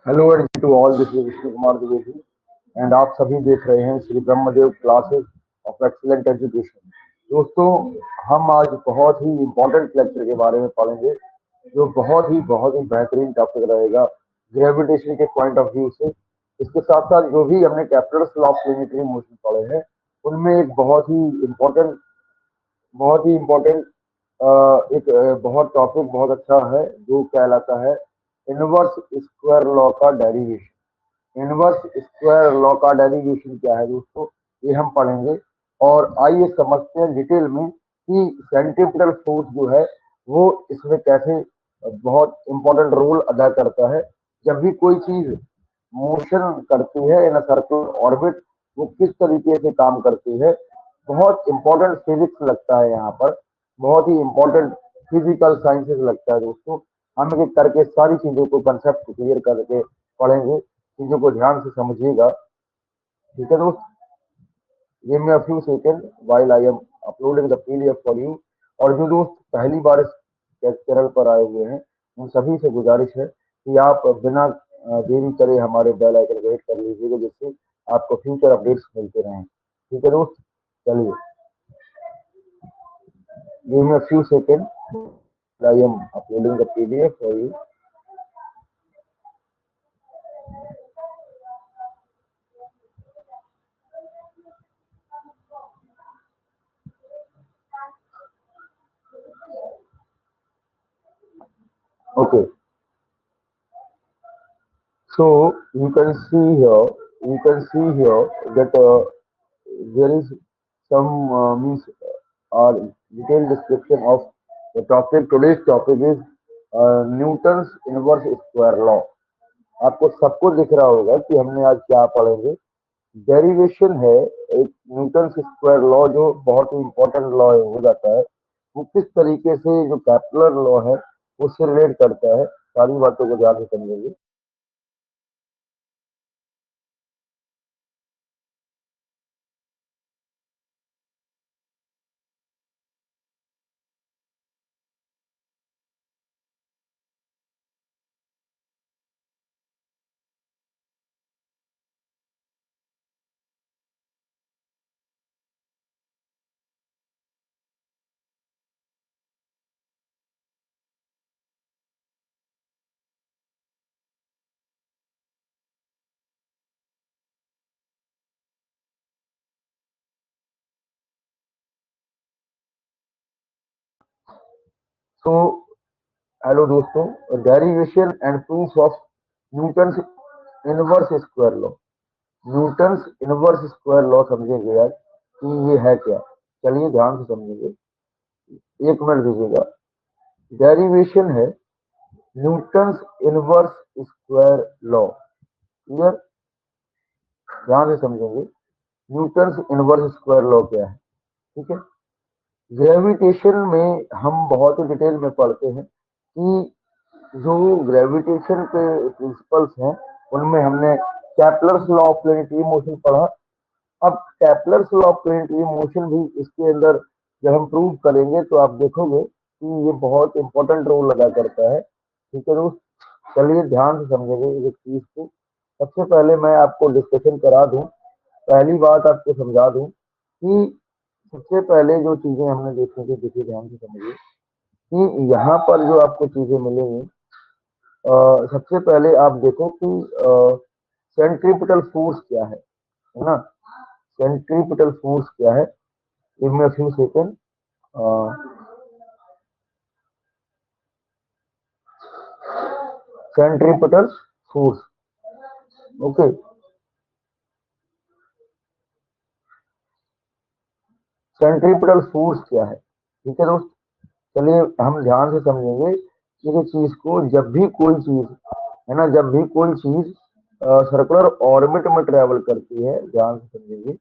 Hello and to all, this is Vishnu Kumar Dwivedi and आप सभी देख रहे हैं Shri Brahmadev classes of excellent education. दोस्तों, हम आज बहुत ही इम्पोर्टेंट लेक्चर के बारे में पढ़ेंगे जो बहुत ही बेहतरीन टॉपिक रहेगा ग्रेविटेशन के पॉइंट ऑफ व्यू से। इसके साथ साथ जो भी हमने Kepler's law of planetary motion पढ़े हैं उनमें एक बहुत ही इम्पोर्टेंट बहुत टॉपिक बहुत अच्छा है जो कहलाता है इनवर्स स्क्वायर लॉ का डेरिवेशन। इनवर्स स्क्वायर लॉ का डेरिवेशन क्या है दोस्तों, ये हम पढ़ेंगे। और आइए समझते हैं डिटेल में कि सेंट्रीपिटल फोर्स जो है वो इसमें कैसे बहुत इंपॉर्टेंट रोल अदा करता है। जब भी कोई चीज मोशन करती है इन सर्कुलर ऑर्बिट, वो किस तरीके से काम करती है। बहुत इंपॉर्टेंट फिजिक्स लगता है यहाँ पर, बहुत ही इंपॉर्टेंट फिजिकल साइंसेस लगता है दोस्तों। हम एक एक करके सारी चीजों को कंसेप्ट क्लियर करके पढ़ेंगे, चीजों को ध्यान से समझिएगा। ठीक है दोस्त, give me a few second while I am uploading the PDF for you. और जो दोस्त पहली बार इस चैनल पर आए हुए हैं उन सभी से गुजारिश है कि आप बिना देरी करे हमारे बेल आइकन को हिट कर लीजिएगा, जिससे आपको फ्यूचर अपडेट्स मिलते रहें। ठीक है दोस्त, चलिए, give me a few second, I am uploading the PDF for you. Okay, so you can see here that there is some means or detailed description of the topic. Today's topic is Newton's inverse square law. आपको सबको दिख रहा होगा कि हमने आज क्या पढ़ेंगे। डेरिवेशन है एक न्यूटन्स स्क्वायर लॉ जो बहुत ही इंपॉर्टेंट लॉ हो जाता है। वो किस तरीके से जो कैप्लर लॉ है उससे रिलेट करता है, सारी बातों को ध्यान से समझेंगे। सो हेलो दोस्तों, derivation and proof of Newton's inverse square law. Newton's inverse square law समझेंगे यार कि ये है क्या। चलिए ध्यान से समझेंगे, एक मिनट दीजिएगा। डेरिवेशन है Newton's inverse square law. Clear, ध्यान से समझेंगे न्यूटन्स इनवर्स स्क्वायर लॉ क्या है। ठीक है, ग्रेविटेशन में हम बहुत ही डिटेल में पढ़ते हैं कि जो ग्रेविटेशन के प्रिंसिपल्स हैं उनमें हमने Kepler's law of planetary motion पढ़ा। अब Kepler's law of planetary motion भी इसके अंदर जब हम प्रूव करेंगे तो आप देखोगे कि ये बहुत इंपॉर्टेंट रोल अदा करता है। ठीक है दोस्त, चलिए ध्यान से समझेंगे इस चीज को। सबसे पहले मैं आपको डिस्कशन करा दूं, पहली बात आपको समझा दूं कि सबसे पहले जो चीजें हमने देखी थी, देखिए ध्यान से समझिए कि यहाँ पर जो आपको चीजें मिलेंगी, सबसे पहले आप देखो कि सेंट्रीपिटल फोर्स क्या है ना। सेंट्रीपिटल फोर्स क्या है, give me a few second. Centripetal force, okay. Centripetal force क्या है, ठीक है दोस्त। चलिए हम ध्यान से समझेंगे कि इस चीज को। जब भी कोई चीज है ना, जब भी कोई चीज सर्कुलर ऑर्बिट में ट्रेवल करती है, ध्यान से समझेंगे,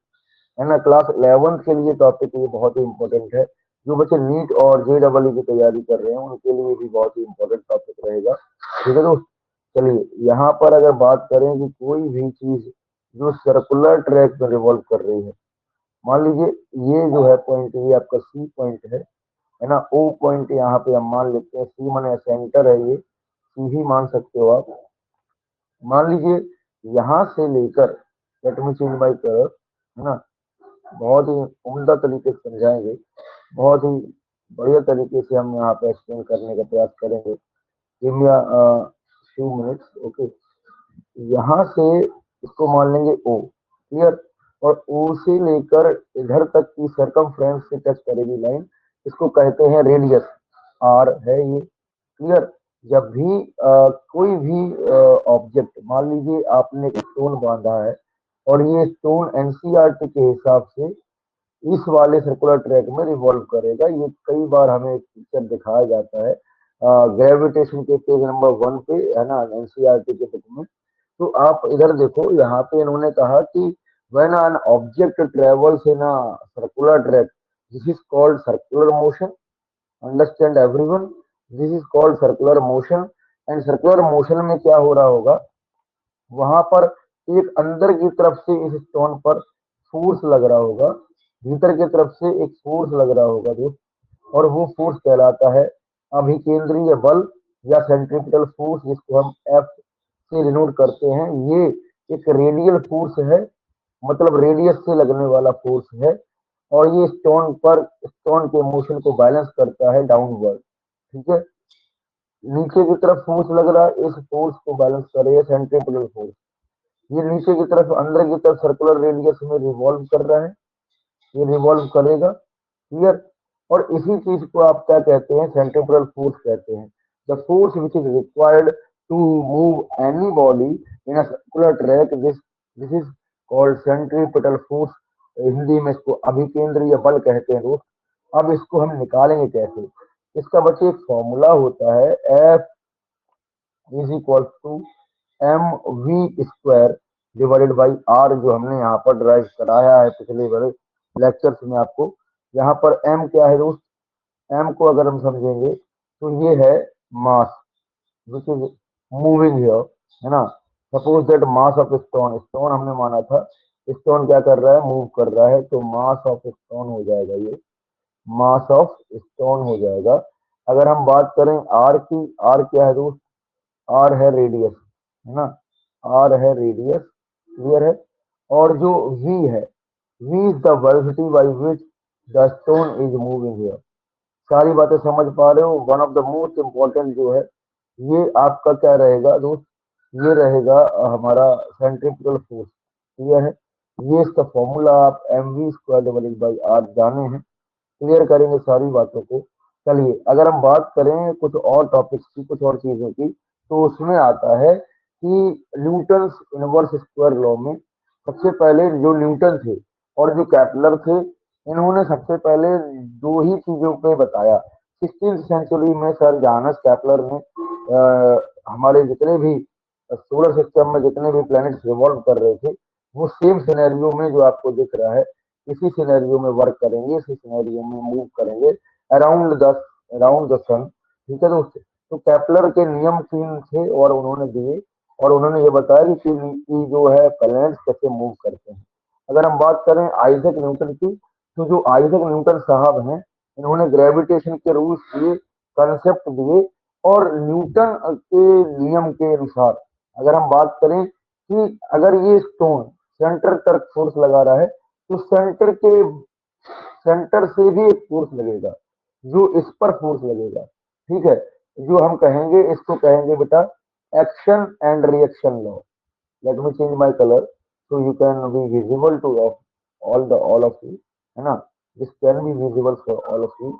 है ना। क्लास 11 के लिए टॉपिक ये बहुत ही इंपॉर्टेंट है। जो बच्चे नीट और JEE की तैयारी कर रहे हैं उनके लिए भी बहुत ही इंपॉर्टेंट टॉपिक रहेगा। ठीक है दोस्त, चलिए यहाँ पर अगर बात करें कि कोई भी चीज जो सर्कुलर ट्रैक में रिवॉल्व कर रही है, मान लीजिए ये जो है पॉइंट, ये आपका सी पॉइंट है ना। ओ पॉइंट यहाँ पे हम मान लेते हैं, सी माने सेंटर है, ये सी ही मान सकते हो आप। मान लीजिए यहाँ से लेकर, let me change my colour, है ना, बहुत ही उम्दा तरीके से समझाएंगे, बहुत ही बढ़िया तरीके से हम यहाँ पे एक्सप्लेन करने का प्रयास करेंगे। Give me few minutes, okay. यहाँ से इसको मान लेंगे ओ, क्लियर, और ओ से लेकर इधर तक की सरकमफ्रेंस से टच करेगी लाइन, इसको कहते हैं रेडियस, आर है ये, क्लियर। जब भी कोई भी ऑब्जेक्ट, मान लीजिए आपने एक स्टोन बांधा है और ये स्टोन एनसीईआरटी के हिसाब से इस वाले सर्कुलर ट्रैक में रिवॉल्व करेगा। ये कई बार हमें एक पिक्चर दिखाया जाता है ग्रेविटेशन के पेज नंबर 1 पे, है ना, एनसीईआरटी के बुक में। तो आप इधर देखो, यहाँ पे इन्होंने कहा कि when an object travels in a circular track, this is called circular motion, understand everyone, this is called circular motion. And circular motion में क्या हो रहा होगा, वहां पर एक अंदर की तरफ से इस स्टोन पर फोर्स लग रहा होगा, भीतर की तरफ से एक फोर्स लग रहा होगा दोस्त, और वो फोर्स कहलाता है अभिकेंद्रीय बल या सेंट्रीपिटल फोर्स, जिसको हम एफ से डिनोट करते हैं। ये एक रेडियल फोर्स है, मतलब रेडियस से लगने वाला फोर्स है, और ये स्टोन पर, स्टोन के मोशन को बैलेंस करता है डाउनवर्ड, ठीक है। नीचे की तरफ फोर्स लग रहा है, इस फोर्स को बैलेंस करेगा सेंट्रीपिटल फोर्स। ये नीचे की तरफ, अंदर की तरफ सर्कुलर रेडियस में रिवॉल्व कर रहा है, ये रिवॉल्व करेगा, क्लियर। और इसी चीज को आप क्या कहते हैं, सेंट्रीपिटल फोर्स कहते हैं। The force which is required to move any body in a circular track, this this is called centripetal force. Hindi में इसको अभिकेंद्रीय बल कहते हैं दोस्त। अब इसको हम निकालेंगे कैसे, इसका बच्चे एक फॉर्मूला होता है, F is equal to M V square divided by R, जो हमने यहाँ पर ड्राइव कराया है पिछले बड़े लेक्चर्स में आपको। यहाँ पर एम क्या है दोस्त, एम को अगर हम समझेंगे तो ये है मास विच इज मूविंग हियर, है ना। Suppose that mass of stone, stone हमने माना था, स्टोन क्या कर रहा है, मूव कर रहा है, तो मास ऑफ स्टोन हो जाएगा ये, मास ऑफ स्टोन हो जाएगा। अगर हम बात करें आर की, आर क्या है दोस्त, आर है रेडियस, है ना, आर है रेडियस, क्लियर है। और जो वी है, V is the velocity by which the stone is moving here. सारी बातें समझ पा रहे हो। One of the most important जो है, ये आपका क्या रहेगा दोस्त, ये रहेगा हमारा सेंट्रीफ्यूगल फोर्स, क्लियर है। ये इसका फॉर्मूला आप M V square divided by R जाने हैं, क्लियर करेंगे सारी बातों को। चलिए अगर हम बात करें कुछ और टॉपिक्स की, कुछ और चीजों की, तो उसमें आता है कि न्यूटन इनवर्स स्क्वायर लॉ में सबसे पहले जो न्यूटन थे और जो कैपलर थे, इन्होंने सबसे पहले दो ही चीजों पे बताया। 16वीं सेंचुरी में सर जॉनस कैपलर ने हमारे जितने भी सोलर सिस्टम में जितने भी प्लैनेट्स रिवॉल्व कर रहे थे, वो सेम सिनेरियो में जो आपको दिख रहा है, इसी सिनेरियो में वर्क करेंगे, इसी सिनेरियो में मूव करेंगे अराउंड द सन, ठीक है दोस्त। तो कैपलर के नियम 3 थे और उन्होंने दिए, और उन्होंने ये बताया कि जो है प्लैनेट्स कैसे मूव करते हैं। अगर हम बात करें आइजक न्यूटन की, तो जो आइजक न्यूटन साहब हैं, इन्होंने ग्रेविटेशन के रूल्स दिए, कंसेप्ट दिए, और न्यूटन के नियम के अनुसार अगर हम बात करें कि अगर ये स्टोन सेंटर तक फोर्स लगा रहा है, तो सेंटर से भी एक फोर्स लगेगा, जो इस पर फोर्स लगेगा, ठीक है। जो हम कहेंगे, इसको कहेंगे बेटा action and reaction law. Let me change my colour so you can be visible to all of you, है ना। this can be visible for all of you,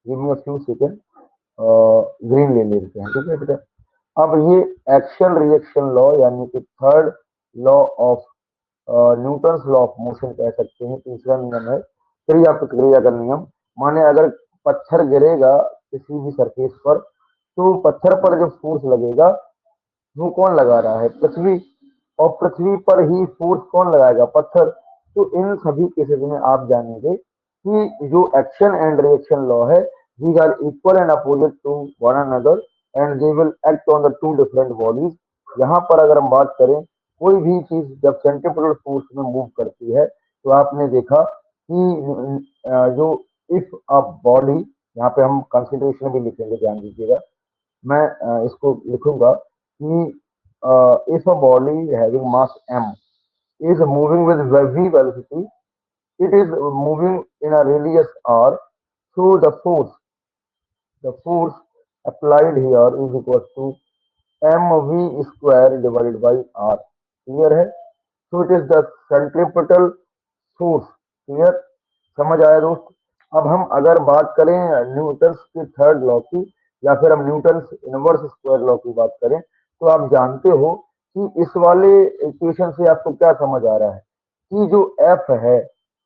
give me a few second, green ले लेते हैं, ठीक है बेटा। अब ये एक्शन रिएक्शन लॉ यानी कि third law of Newton law of motion कह सकते हैं, तीसरा नियम है क्रिया प्रतिक्रिया का नियम। माने अगर पत्थर गिरेगा किसी भी सरफेस पर, तो पत्थर पर जो फोर्स लगेगा, वो कौन लगा रहा है, पृथ्वी, और पृथ्वी पर ही फोर्स कौन लगाएगा, पत्थर। तो इन सभी केसेस में आप जानेंगे कि जो एक्शन एंड रिएक्शन लॉ है, these are equal and opposite to one another and they will act on the two different bodies। यहाँ पर अगर हम बात करें, कोई भी चीज जब सेंट्रीफ्यूगल फोर्स में मूव करती है, तो आपने देखा कि जो इफ अ बॉडी, यहाँ पे हम कंसिडरेशन भी लिखेंगे, ध्यान दीजिएगा, मैं इसको लिखूंगा कि if a body having mass m is moving with v velocity, it is moving in a radius r, so the force applied here is equal to mv square divided by r. Clear है? So it is the centripetal force. Clear? समझ आया दोस्त? अब हम अगर बात करें Newton के थर्ड लॉ की, या फिर हम न्यूटन इनवर्स स्क्वायर लॉ की बात करें, तो आप जानते हो कि इस वाले इक्वेशन से आपको क्या समझ आ रहा है कि जो एफ है,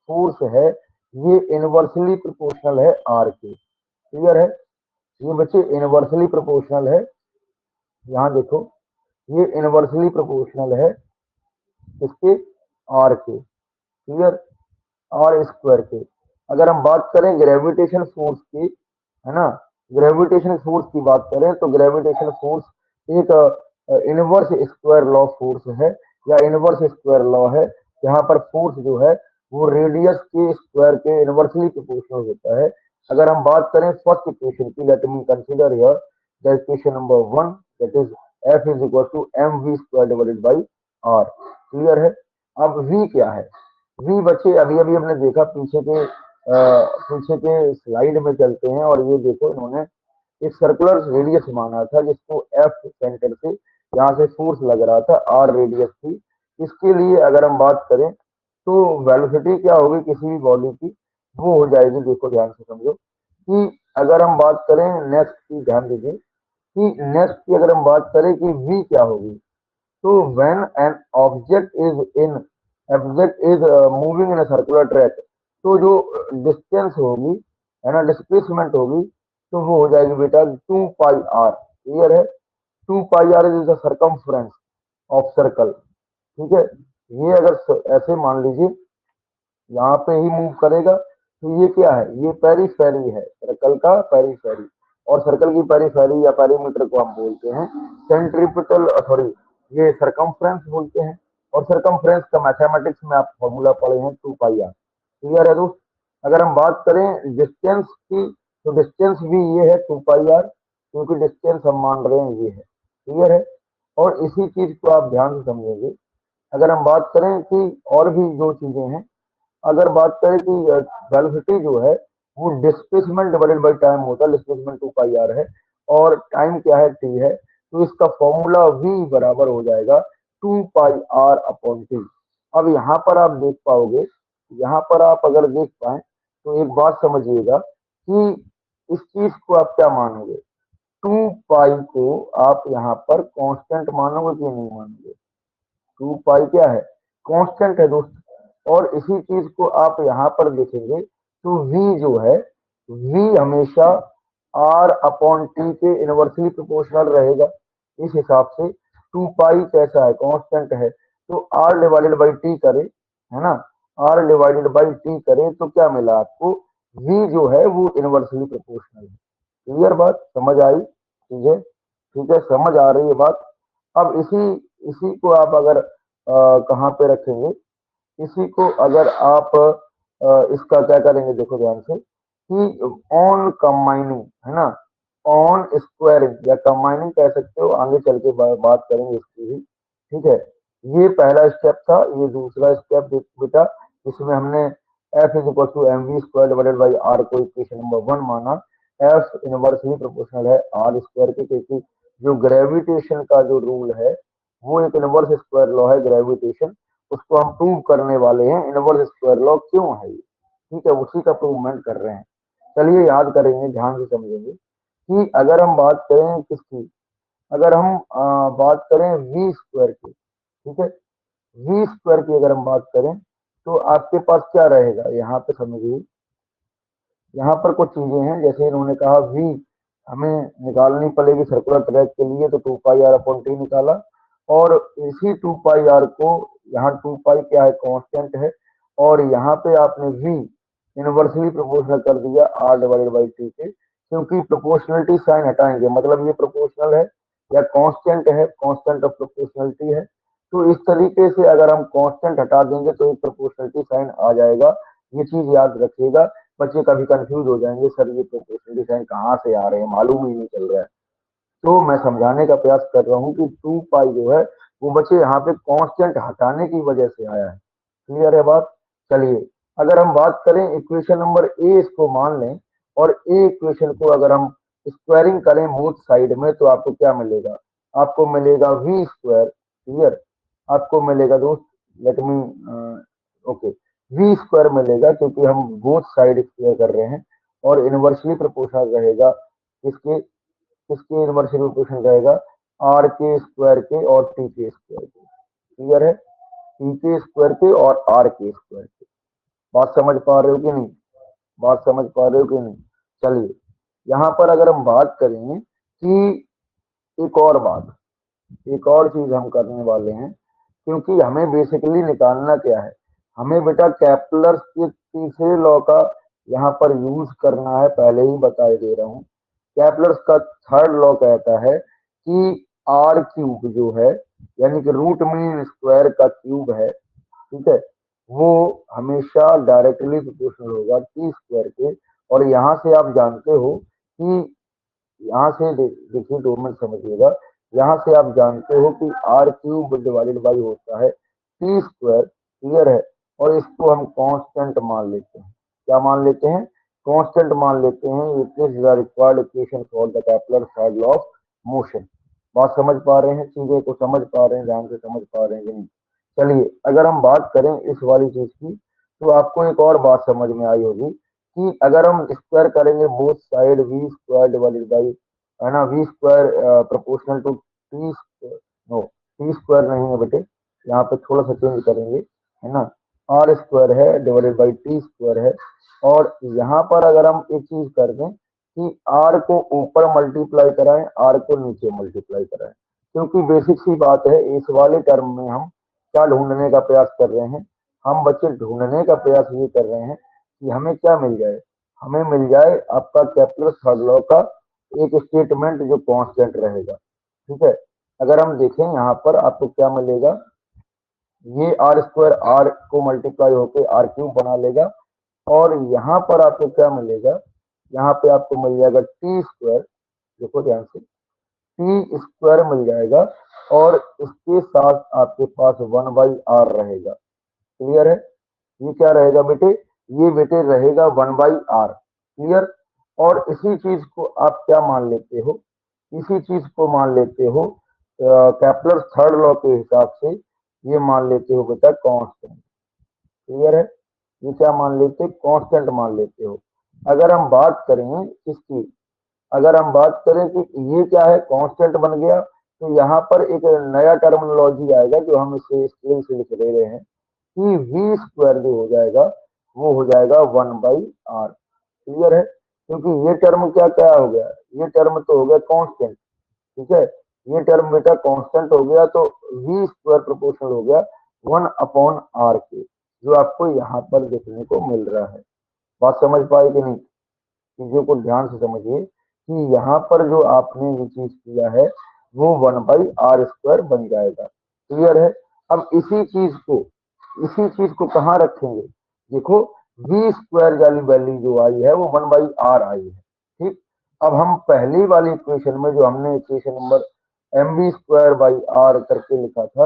फोर्स है, ये इनवर्सली प्रोपोर्शनल है आर के। क्लियर है? ये बच्चे इनवर्सली प्रोपोर्शनल है। यहाँ देखो, ये इनवर्सली प्रोपोर्शनल है किसके? आर के। क्लियर? आर स्क्वायर के। अगर हम बात करें ग्रेविटेशन फोर्स की, है ना, ग्रेविटेशन फोर्स की बात करें तो ग्रेविटेशन फोर्स एक इनवर्स स्क्वायर लॉ फोर्स है, या इनवर्स स्क्वायर लॉ है, जहां पर फोर्स जो है वो रेडियस के स्क्वायर के इनवर्सली प्रोपोर्शनल होता है। अगर हम बात करें फर्स्ट इक्वेशन की, let me consider here the equation number 1, that is F is equal to M V square divided by R. Clear है? अब v क्या है? v बच्चे अभी अभी हमने देखा, पीछे के स्लाइड में चलते हैं, और ये देखो इन्होंने एक सर्कुलर रेडियस माना था, जिसको एफ सेंटर से यहाँ से फोर्स लग रहा था, आर रेडियस थी। इसके लिए अगर हम बात करें तो वेलोसिटी क्या होगी किसी भी बॉडी की? वो हो जाएगी, देखो ध्यान से समझो कि अगर हम बात करें नेक्स्ट की, ध्यान दीजिए कि नेक्स्ट की अगर हम बात करें कि v क्या होगी, तो when an object is moving in a circular track, तो जो डिस्टेंस होगी, है ना, डिस्प्लेसमेंट होगी, तो वो हो जाएगी बेटा 2 पाई आर। क्लियर है? 2 pi r is the circumference of circle. ठीक है? ये अगर ऐसे मान लीजिए यहाँ पे ही मूव करेगा, तो ये क्या है? ये पेरीफेरी है, सर्कल का पेरीफेरी। और सर्कल की पेरीफेरी या पेरीमीटर को हम बोलते हैं सेंट्रीपिटल, सॉरी, ये सरकमफ्रेंस बोलते हैं। और सरकमफ्रेंस का मैथमेटिक्स में आप फॉर्मूला पढ़े हैं 2 पाई आर। क्लियर है दोस्त? अगर हम बात करें डिस्टेंस की, तो डिस्टेंस भी ये है 2 पाई आर, क्योंकि डिस्टेंस हम मान रहे हैं ये है। क्लियर है? और इसी चीज को आप ध्यान से समझेंगे। अगर हम बात करें कि और भी जो चीजें हैं, अगर बात करें कि वेलोसिटी जो है वो डिस्प्लेसमेंट डिवाइडेड बाई टाइम होता है, डिस्प्लेसमेंट 2 पाई आर है, और टाइम क्या है? टी है। तो इसका फॉर्मूला v बराबर हो जाएगा 2 पाई आर अपॉन टी। अब यहाँ पर आप देख पाओगे, यहाँ पर आप अगर देख पाए तो एक बात समझिएगा कि इस चीज को आप क्या मानोगे? 2 पाई को आप यहाँ पर कांस्टेंट मानोगे कि नहीं मानोगे? 2 पाई क्या है? कांस्टेंट है दोस्त। और इसी चीज को आप यहाँ पर देखेंगे तो v जो है, v हमेशा r अपॉन टी के इनवर्सली प्रोपोर्शनल रहेगा। इस हिसाब से 2 पाई कैसा है? कांस्टेंट है। तो r डिवाइडेड बाई टी करें, है ना, r डिवाइडेड बाई टी करें तो क्या मिला आपको? v जो है वो इनवर्सली प्रोपोर्शनल है। क्लियर बात? समझ आई चीजें? ठीक है, समझ आ रही है बात? अब इसी इसी को आप अगर कहाँ पे रखेंगे, इसी को अगर आप इसका क्या करेंगे, देखो ध्यान से कि ऑन कंबाइनिंग, है ना, ऑन स्क्वायरिंग या कंबाइनिंग कह सकते हो, आगे चल के बात करेंगे इसकी भी। ठीक है? ये पहला स्टेप था। ये दूसरा स्टेप बेटा, इसमें हमने F is equal to M V square divided by R को इक्वेशन नंबर 1 माना। एफ इनवर्सली प्रोपोर्शनल है आर स्क्वायर के, क्योंकि जो ग्रेविटेशन का जो रूल है वो एक इनवर्स स्क्वायर लॉ है ग्रेविटेशन, उसको हम प्रूव करने वाले हैं। इनवर्स स्क्वायर लॉ क्यों है ये? ठीक है, उसी का प्रूवमेंट कर रहे हैं। चलिए याद करेंगे, ध्यान से समझेंगे कि अगर हम बात करें किसकी, अगर हम बात करें वी स्क्वायर की, ठीक है, वी स्क्वायर की अगर हम बात करें तो आपके पास क्या रहेगा? यहाँ पे समझिए, यहाँ पर कुछ चीजें हैं, जैसे इन्होंने कहा वी हमें निकालनी पड़ेगी सर्कुलर ट्रैक के लिए, तो 2 पाई आर अपॉन टी निकाला। और इसी 2 पाई आर को, यहाँ 2 पाई क्या है? कांस्टेंट है। और यहाँ पे आपने वी इनवर्सली प्रोपोर्शनल कर दिया आर डिवाइडेड बाई टी के, क्योंकि प्रोपोर्शनलिटी साइन हटाएंगे, मतलब ये प्रोपोर्शनल है या कांस्टेंट है, कांस्टेंट ऑफ प्रोपोर्शनलिटी है। तो इस तरीके से अगर हम कांस्टेंट हटा देंगे तो एक प्रोपोर्शनलिटी साइन आ जाएगा। ये चीज याद रखिएगा। बच्चे कभी कंफ्यूज हो जाएंगे, सर ये प्रोपोर्शनलिटी साइन कहाँ से आ रहे हैं, मालूम ही नहीं चल रहा है। तो मैं समझाने का प्रयास कर रहा हूँ कि 2 पाई जो है वो बच्चे यहाँ पे कांस्टेंट हटाने की वजह से आया है। क्लियर है बात? चलिए, अगर हम बात करें इक्वेशन नंबर ए, इसको मान लें और ए इक्वेशन को अगर हम स्क्वायरिंग करें बोथ साइड में तो आपको क्या मिलेगा? आपको मिलेगा वी स्क्वायर। क्लियर? आपको मिलेगा दोस्त, let me, okay, V square मिलेगा क्योंकि हम बोथ साइड स्क्वायर कर रहे हैं और इनवर्सली प्रोपोर्शनल रहेगा। इसके इसके इनवर्सली प्रोपोर्शनल रहेगा आर के स्क्वायर के और टी के स्क्वायर के। क्लियर है? टी के स्क्वायर के और आर के स्क्वायर के। बात समझ पा रहे हो कि नहीं? बात समझ पा रहे हो कि नहीं? चलिए, यहाँ पर अगर हम बात करें कि एक और बात, एक और चीज हम करने वाले हैं, क्योंकि हमें बेसिकली निकालना क्या है? हमें बेटा कैपलर के तीसरे लॉ का यहाँ पर यूज करना है, पहले ही बता दे रहा हूँ। कैपलर्स का थर्ड लॉ कहता है कि आर क्यूब जो है, यानी कि रूट मीन स्क्वायर का क्यूब है, ठीक है, वो हमेशा डायरेक्टली प्रोपोर्शनल होगा टी स्क्वायर के। और यहाँ से आप जानते हो कि यहाँ से देखिए, 2 मिनट समझिएगा, यहाँ से आप जानते हो कि आर क्यूब डिवाइडेड बाई होता है टी स्क्वायर। क्लियर है? और इसको हम कांस्टेंट मान लेते हैं। क्या मान लेते हैं? कांस्टेंट मान लेते हैं। It is the required equation for the Kepler third law of motion. बात समझ पा रहे हैं? चीजें को समझ पा रहे हैं? ध्यान से समझ पा रहे हैं कि नहीं? चलिए, अगर हम बात करें इस वाली चीज की तो आपको एक और बात समझ में आई होगी कि अगर हम स्क्वायर करेंगे both side V square divided by, है ना, V square proportional to T, no, T square नहीं है बेटे, यहाँ पे थोड़ा सा चेंज करेंगे, है ना, आर स्क्वायर है डिवाइडेड बाई टी स्क्वायर है। और यहाँ पर अगर हम एक चीज कर दें कि आर को ऊपर मल्टीप्लाई कराएं, आर को नीचे मल्टीप्लाई कराएं, क्योंकि बेसिक सी बात है, इस वाले टर्म में हम क्या ढूंढने का प्रयास कर रहे हैं? हम बच्चे ढूंढने का प्रयास ये कर रहे हैं कि हमें क्या मिल जाए? हमें मिल जाए आपका केपलर थर्ड लॉ का एक स्टेटमेंट जो कांस्टेंट रहेगा। ठीक है? अगर हम देखें यहाँ पर आपको क्या मिलेगा, ये आर स्क्वायर आर को मल्टीप्लाई होकर आर क्यूब बना लेगा। और यहाँ पर आपको क्या मिलेगा? यहाँ पे आपको मिल जाएगा टी स्क्वायर, देखो ध्यान से, टी स्क्वायर मिल जाएगा और इसके साथ आपके पास 1/r रहेगा। क्लियर है? ये क्या रहेगा बेटे? ये बेटे रहेगा 1/r। क्लियर? और इसी चीज को आप क्या मान लेते हो? इसी चीज को मान लेते हो कैपलर थर्ड लॉ के हिसाब से, ये मान लेते हो बेटा कांस्टेंट। क्लियर है? ये क्या मान लेते हो? कांस्टेंट मान लेते हो। अगर हम बात करें इसकी, अगर हम बात करें कि ये क्या है, कांस्टेंट बन गया, तो यहाँ पर एक नया टर्मिनोलॉजी आएगा जो हम इसे स्केल से लिख दे रहे हैं कि वी स्क्वायर जो हो जाएगा वो हो जाएगा 1/r। क्लियर है? क्योंकि ये टर्म क्या क्या हो गया? ये टर्म तो हो गया कांस्टेंट। ठीक है? ये टर्म बेटा कांस्टेंट हो गया तो वी स्क्वायर प्रोपोर्शनल हो गया 1/r के, जो आपको यहाँ पर देखने को मिल रहा है। बात समझ पाए कि नहीं? चीजों को ध्यान से समझिए कि यहाँ पर जो आपने ये चीज किया है वो 1/r² बन जाएगा। क्लियर है? अब इसी चीज को कहाँ रखेंगे? देखो, वी स्क्वायर वाली वैल्यू जो आई है वो 1/r आई है। ठीक? अब हम पहली वाली इक्वेशन में जो हमने इक्वेशन नंबर mv²/r करके लिखा था,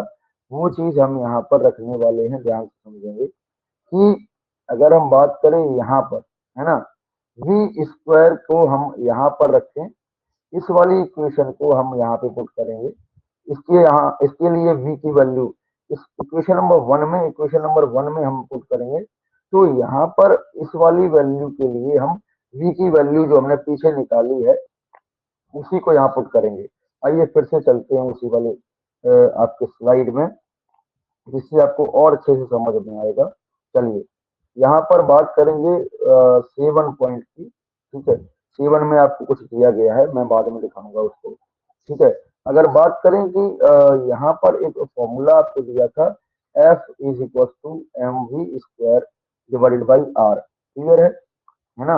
वो चीज हम यहाँ पर रखने वाले हैं। ध्यान से समझेंगे कि अगर हम बात करें यहाँ पर, है ना, वी स्क्वायर को हम यहाँ पर रखें, इस वाली इक्वेशन को हम यहाँ पे पुट करेंगे। इसके लिए वी की वैल्यू इस इक्वेशन नंबर 1 में हम पुट करेंगे। तो यहाँ पर इस वाली वैल्यू के लिए हम वी की वैल्यू जो हमने पीछे निकाली है उसी को यहाँ पुट करेंगे। आइए फिर से चलते हैं उसी वाले आपके स्लाइड में, जिससे आपको और अच्छे से समझ में आएगा। चलिए, यहाँ पर बात करेंगे 7 पॉइंट की। ठीक है? 7 में आपको कुछ दिया गया है, मैं बाद में दिखाऊंगा उसको। ठीक है? अगर बात करें कि यहाँ पर एक फॉर्मूला आपको दिया था, F = mv² divided by R. Clear है ना?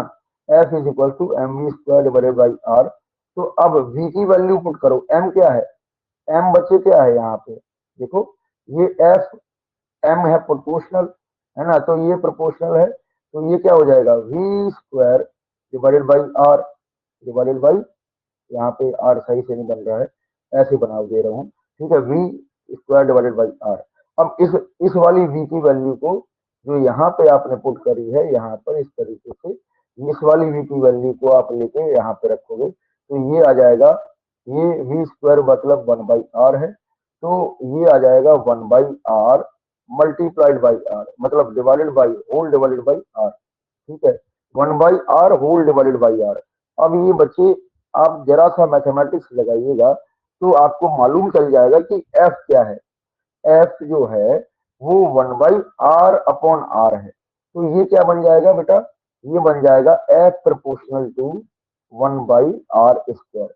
F = mv² divided by R. तो अब v की वैल्यू पुट करो। m क्या है? m बच्चे क्या है यहाँ पे? देखो, ये एफ एम है प्रोपोर्शनल, है ना, तो ये प्रोपोर्शनल है, तो ये क्या हो जाएगा? V square divided by R divided by यहाँ पे आर सही से नहीं बन रहा है, ऐसे बना दे रहा हूँ, ठीक है, V square divided by R. अब इस वाली वी की वैल्यू को जो यहाँ पे आपने पुट करी है यहाँ पर इस तरीके से, इस वाली वी की वैल्यू को आप लेके यहाँ पे रखोगे तो ये आ जाएगा, ये वी स्क्वायर मतलब 1/r है, तो ये आ जाएगा 1/r मल्टीप्लाइड बाई आर, मतलब divided by whole divided by R, ठीक है, 1/r whole divided by R. अब ये बच्चे आप जरा सा मैथमेटिक्स लगाइएगा तो आपको मालूम चल जाएगा कि एफ क्या है। एफ जो है वो 1/r अपॉन आर है, तो ये क्या बन जाएगा बेटा, ये बन जाएगा एफ प्रोपोर्शनल टू 1/r²।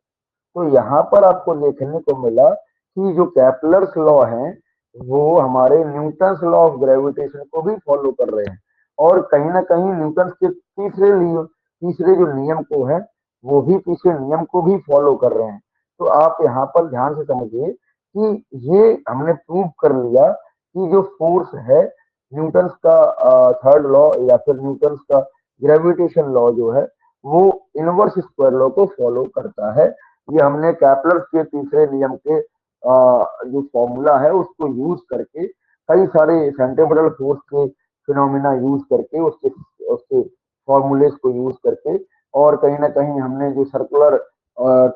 तो यहाँ पर आपको देखने को मिला कि जो कैपलर्स लॉ है वो हमारे न्यूटन्स लॉ ऑफ ग्रेविटेशन को भी फॉलो कर रहे हैं, और कहीं ना कहीं न्यूटन के तीसरे जो नियम को है वो भी तीसरे नियम को भी फॉलो कर रहे हैं। तो आप यहाँ पर ध्यान से समझिए कि ये हमने प्रूव कर लिया कि जो फोर्स है न्यूटन्स का थर्ड लॉ या फिर न्यूटन्स का ग्रेविटेशन लॉ जो है वो इनवर्स स्क्वायर लॉ को फॉलो करता है। ये हमने कैपलर के तीसरे नियम के जो फॉर्मूला है उसको यूज करके कई सारे सेंट्रीफ्यूगल फोर्स के फिनोमिना यूज करके उसके उसके फॉर्मूलेस को यूज करके, और कहीं ना कहीं हमने जो सर्कुलर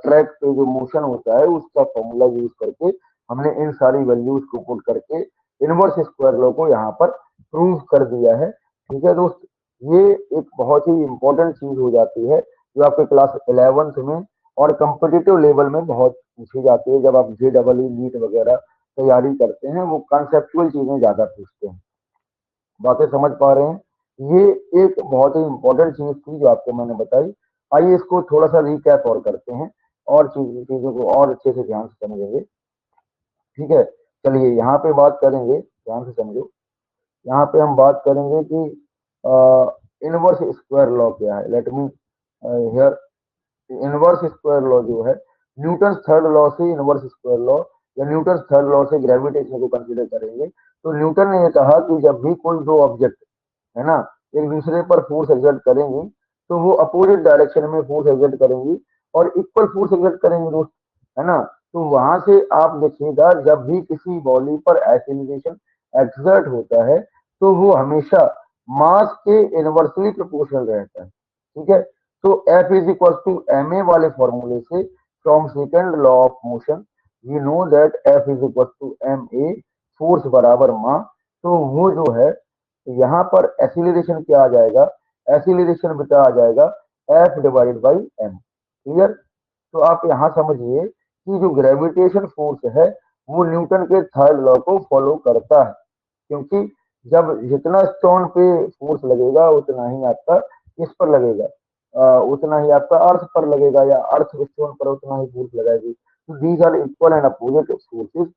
ट्रैक पे जो मोशन होता है उसका फॉर्मूला यूज करके हमने इन सारी वैल्यूज को पुट करके इनवर्स स्क्वायर लॉ को यहाँ पर प्रूव कर दिया है। ठीक है दोस्त, ये एक बहुत ही इंपॉर्टेंट चीज हो जाती है जो आपके क्लास 11th में और कम्पिटिटिव लेवल में बहुत पूछी जाती है। जब आप JEE नीट वगैरह तैयारी करते हैं वो कंसेप्चुअल चीजें ज्यादा पूछते हैं। बातें समझ पा रहे हैं, ये एक बहुत ही इंपॉर्टेंट चीज थी जो आपको मैंने बताई। आइए इसको थोड़ा सा रिकैप और करते हैं और चीजों को और अच्छे से ध्यान से समझेंगे। ठीक है, चलिए यहाँ पे बात करेंगे, ध्यान से समझो। यहाँ पे हम बात करेंगे कि इनवर्स स्क्वायर लॉ क्या है। Let me here, inverse square law जो है न्यूटन थर्ड लॉ से इनवर्स स्क्वायर लॉ या न्यूटन थर्ड लॉ से ग्रेविटेशन को कंसीडर करेंगे। तो न्यूटन ने ये कहा कि जब भी कोई दो ऑब्जेक्ट है ना एक दूसरे पर फोर्स एक्सर्ट करेंगी तो वो अपोजिट डायरेक्शन में फोर्स एक्सर्ट करेंगी और इक्वल फोर्स एक्सर्ट करेंगे दोस्त, है ना। तो वहां से आप देखिएगा जब भी किसी बॉडी पर एक्सीलरेशन एक्सर्ट होता है तो वो हमेशा मास के इनवर्सली प्रोपोर्शनल रहता है। ठीक है, तो F is equal to ma वाले फॉर्मूले से from second law of motion we know that F is equal to ma, force बराबर मास। तो वो जो है यहाँ पर एक्सीलरेशन क्या आ जाएगा, एक्सीलरेशन बेटा आ जाएगा F divided by m। Clear, तो आप यहाँ समझिए कि जो ग्रेविटेशन फोर्स है वो न्यूटन के थर्ड लॉ को फॉलो करता है, क्योंकि जब जितना स्टोन पे फोर्स लगेगा उतना ही आपका इस पर लगेगा, उतना ही आपका अर्थ पर लगेगा, या अर्थ स्टोन पर उतना ही फोर्स लगाएगी। तो these are equal and opposite forces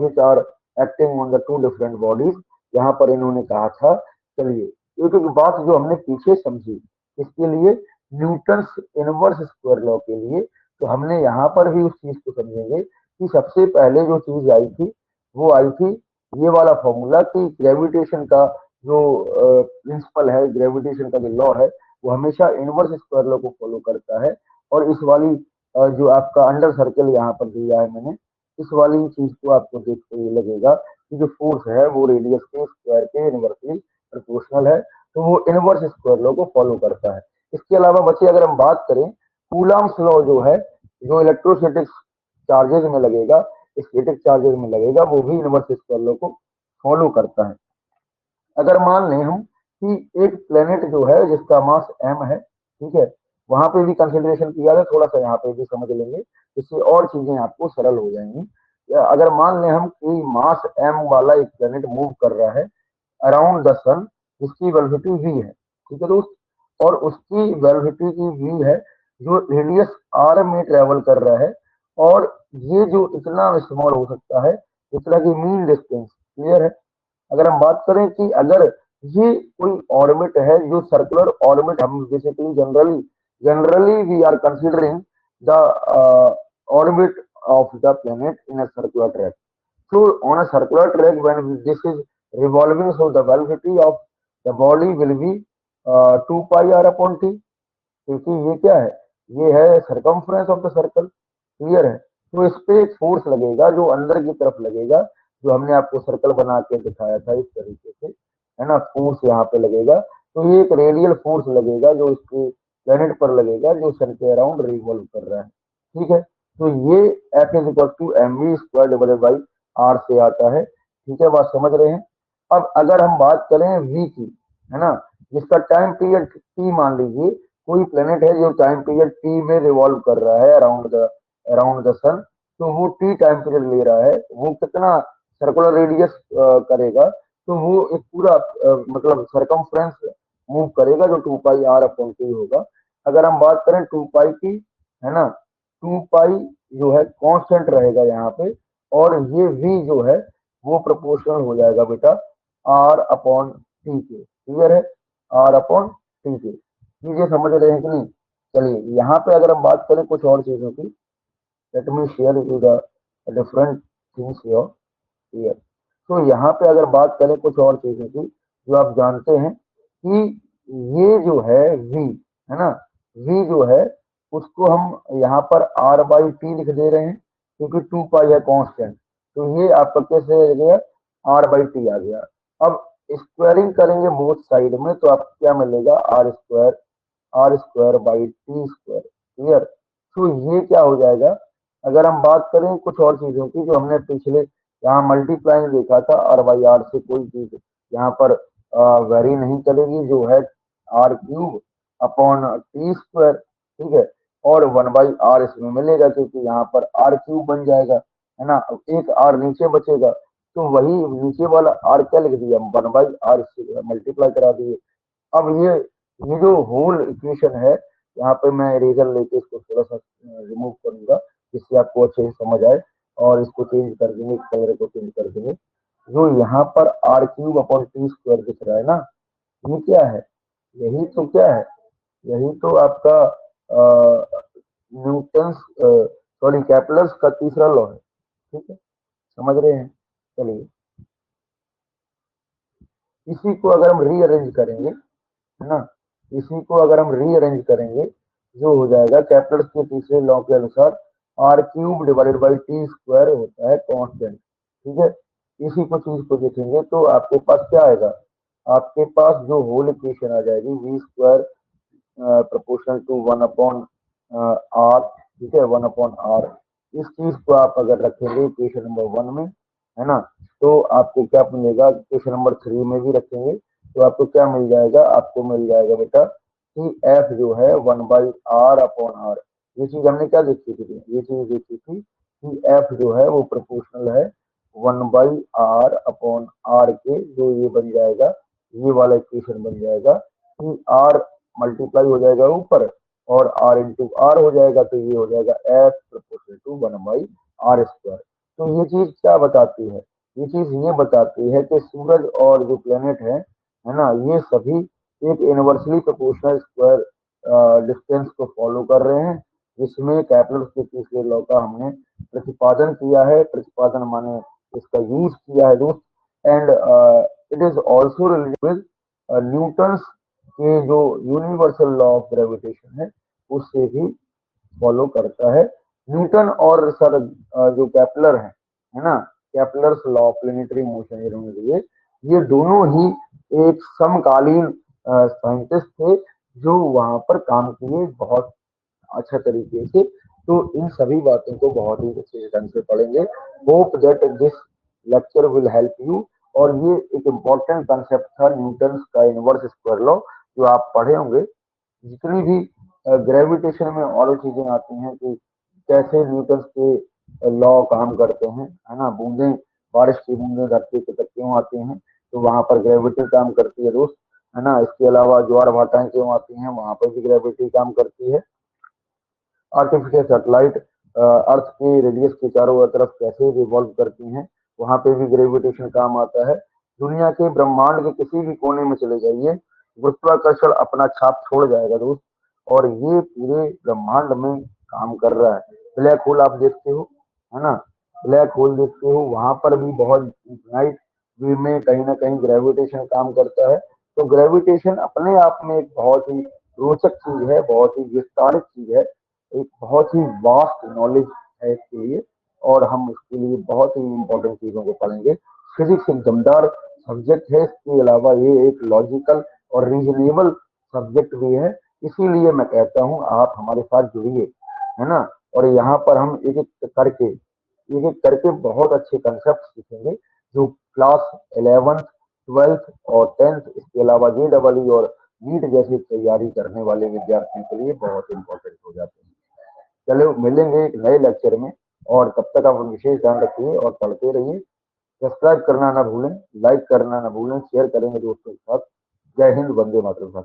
which are acting on the two different bodies, यहाँ पर इन्होंने कहा था। चलिए एक एक बात जो हमने पीछे समझी इसके लिए न्यूटन्स इनवर्स स्क्वायर लॉ के लिए, तो हमने यहाँ पर भी उस चीज को समझेंगे कि सबसे पहले जो चीज आई थी वो आई थी ये वाला फॉर्मूला कि ग्रेविटेशन का जो प्रिंसिपल है, ग्रेविटेशन का जो लॉ है वो हमेशा इनवर्स स्क्वायर लॉ को फॉलो करता है। और इस वाली जो आपका अंडर सर्कल यहाँ पर दिया है मैंने, इस वाली चीज को आपको देख के ये लगेगा कि जो फोर्स है वो रेडियस के स्क्वायर के इनवर्सली प्रोपोर्शनल है, तो वो इनवर्स स्क्वायर लॉ को फॉलो करता है। इसके अलावा बच्चे अगर हम बात करें कूलम्स लॉ जो है, जो इलेक्ट्रोस्टैटिक चार्जेस में लगेगा, स्टैटिक चार्जेस में लगेगा, वो भी इनवर्स स्क्वायर लॉ को फॉलो करता है। अगर मान लें हम कि एक प्लेनेट जो है जिसका मास m है, ठीक है, वहां पे भी कंसिडरेशन किया है, थोड़ा सा यहाँ पे भी समझ लेंगे, इससे और चीजें आपको सरल हो जाएंगी। या अगर मान लें हम कि मास m वाला एक प्लेनेट मूव कर रहा है अराउंड द सन, जिसकी वेलोसिटी v है, ठीक है दोस्त, और उसकी वेलोसिटी की v है जो रेडियस r में ट्रेवल कर रहा है, और ये जो इतना स्मॉल हो सकता है इतना की मीन डिस्टेंस। क्लियर है, अगर हम बात करें कि अगर ये कोई ऑर्बिट है जो सर्कुलर ऑर्बिट, हम basically generally we are considering the orbit of the planet in a circular track. So on a circular track when this is revolving, so the velocity of the body will be 2 pi r upon t, क्योंकि ये क्या है ये है circumference of the circle, clear है। तो इस पे एक फोर्स लगेगा जो अंदर की तरफ लगेगा, जो हमने आपको सर्कल बना के दिखाया था इस तरीके से, है ना, फोर्स यहाँ पे लगेगा। तो ये एक रेडियल फोर्स लगेगा जो इसके प्लेनेट पर लगेगा, जो सन के अराउंड रिवॉल्व कर रहा है, ठीक है। तो ये F is equal to M V square divided by R से आता है, ठीक है, बात समझ रहे हैं। अब अगर हम बात करें वी की, है ना, जिसका टाइम पीरियड टी मान लीजिए, कोई प्लेनेट है जो टाइम पीरियड टी में रिवॉल्व कर रहा है अराउंड द सन, तो वो टी टाइम पीरियड ले रहा है, वो कितना सर्कुलर रेडियस करेगा, तो वो एक पूरा मतलब सरकमफ्रेंस मूव करेगा जो 2 पाई r/t होगा। अगर हम बात करें 2 पाई की, है ना, 2 पाई जो है कांस्टेंट रहेगा यहाँ पे, और ये v जो है वो प्रोपोर्शनल हो जाएगा बेटा r/t के, क्लियर है, r/t के। चीजें समझ रहे हैं कि नहीं? चलिए यहाँ पे अगर हम बात करें कुछ और चीजों की, let me share you the different things here. तो यहाँ पे अगर बात करें कुछ और चीजों की, जो आप जानते हैं कि ये जो है v, है ना, v जो है उसको हम यहाँ पर r/t लिख दे रहे हैं, क्योंकि 2 पाई है कांस्टेंट, तो ये आपका कैसे आ गया, r/t आ गया। अब स्क्वायरिंग करेंगे बोथ साइड में, तो आपको क्या मिलेगा, r² by T square, clear. तो ये क्या हो जाएगा, अगर हम बात करें कुछ और चीजों की, जो हमने पिछले यहाँ मल्टीप्लाइंग देखा था r/r से, कोई चीज यहाँ पर वेरी नहीं करेगी, जो है r³ अपॉन टी स्क्वायर, ठीक है, और 1/r इसमें मिलेगा, क्योंकि यहाँ पर r³ बन जाएगा, है ना। अब एक r नीचे बचेगा, तो वही नीचे वाला r क्या लिख दिया, 1/r से मल्टीप्लाई करा दिए। अब ये जो होल इक्वेशन है, यहाँ पे मैं इरेजर लेके इसको थोड़ा सा रिमूव करूंगा, जिससे आपको अच्छे से समझ आए, और इसको चेंज कर देंगे, कलर को चेंज कर देंगे। जो यहाँ पर r³ अपॉन टी स्क्वायर दिख रहा है ना, ये क्या है, यही तो क्या है, यही तो आपका न्यूटन सॉरी कैपलर्स का तीसरा लॉ है, ठीक है, समझ रहे हैं। चलिए इसी को अगर हम रीअरेंज करेंगे, है ना, इसी को अगर हम रीअरेंज करेंगे, जो हो जाएगा कैपिटल्स के तीसरे लॉ के अनुसार r³ divided by T square होता है कांस्टेंट, ठीक है। इसी को चीज को देखेंगे तो आपके पास क्या आएगा, आपके पास जो होल इक्वेशन आ जाएगी v² प्रोपोर्शनल टू 1/r, ठीक है, 1/r। इस चीज को आप अगर रखेंगे इक्वेशन नंबर 1 में, है ना, तो आपको क्या मिलेगा, इक्वेशन नंबर 3 में भी रखेंगे, तो आपको क्या मिल जाएगा, आपको मिल जाएगा बेटा कि एफ जो है 1/r/r। ये चीज हमने क्या देखी थी, ये चीज देखी थी कि एफ जो है वो प्रोपोर्शनल है 1/r/r के, जो ये बन जाएगा, ये वाला इक्वेशन बन जाएगा कि आर मल्टीप्लाई हो जाएगा ऊपर, और r/r हो जाएगा, तो ये हो जाएगा एफ प्रोपोर्शनल टू 1/r²। तो ये चीज क्या बताती है, ये चीज ये बताती है कि सूरज और जो प्लेनेट है ना, ये सभी एक इनवर्सली प्रोपोर्शनल स्क्वायर डिस्टेंस को फॉलो कर रहे हैं, जिसमें कैपलर के तीसरे लॉ का हमने प्रतिपादन किया है, प्रतिपादन माने इसका यूज किया है दोस्त। And it is also related with Newton के जो यूनिवर्सल लॉ ऑफ ग्रेविटेशन है, उससे भी फॉलो करता है। न्यूटन और सर जो कैपलर है ना, Kepler's law of planetary motion, ये दोनों ही एक समकालीन साइंटिस्ट थे, जो वहां पर काम किए बहुत अच्छा तरीके से। तो इन सभी बातों को बहुत ही अच्छे ढंग से पढ़ेंगे। Hope that this lecture will help you. और ये एक इम्पोर्टेंट कंसेप्ट था न्यूटन का इनवर्स स्क्वायर लॉ, जो आप पढ़े होंगे। जितनी भी ग्रेविटेशन में और चीजें आती हैं कि कैसे न्यूटन के लॉ काम करते हैं, है ना, बूंदे, बारिश की बूंदे धरती पे तक क्यों आती हैं, तो वहां पर ग्रेविटी काम करती है दोस्त, है ना। इसके अलावा ज्वार भाटाएं क्यों आती हैं, वहां पर भी ग्रेविटी काम करती है। आर्टिफिशियल सैटेलाइट अर्थ के रेडियस के चारों तरफ कैसे रिवॉल्व करती हैं, वहां पे भी ग्रेविटेशन काम आता है। दुनिया के ब्रह्मांड के किसी भी कोने में चले जाइए, गुरुत्वाकर्षण अपना छाप छोड़ जाएगा दोस्त, और ये पूरे ब्रह्मांड में काम कर रहा है। ब्लैक होल आप देखते हो, है ना, ब्लैक होल देखते हो, वहां पर भी बहुत इनफाइनाइट वे में कहीं ना कहीं ग्रेविटेशन काम करता है। तो ग्रेविटेशन अपने आप में एक बहुत ही रोचक चीज है, बहुत ही विस्तारित चीज है, एक बहुत ही वास्ट नॉलेज है इसके लिए, और हम उसके लिए बहुत ही इंपॉर्टेंट चीजों को पढ़ेंगे। फिजिक्स एक दमदार सब्जेक्ट है, इसके अलावा ये एक लॉजिकल और रीजनेबल सब्जेक्ट भी है। इसीलिए मैं कहता हूँ आप हमारे साथ जुड़िए, है ना। और यहाँ पर हम एक एक करके बहुत अच्छे कंसेप्ट सीखेंगे, जो क्लास 11th 12th और 10th, इसके अलावा JEE और नीट जैसी तैयारी करने वाले विद्यार्थियों के लिए बहुत इंपॉर्टेंट हो जाते हैं। चलो मिलेंगे एक नए लेक्चर में, और तब तक आप विशेष ध्यान रखिए और पढ़ते रहिए। सब्सक्राइब करना ना भूलें, लाइक करना ना भूलें, शेयर करेंगे दोस्तों के साथ। जय हिंद, वंदे मातरम।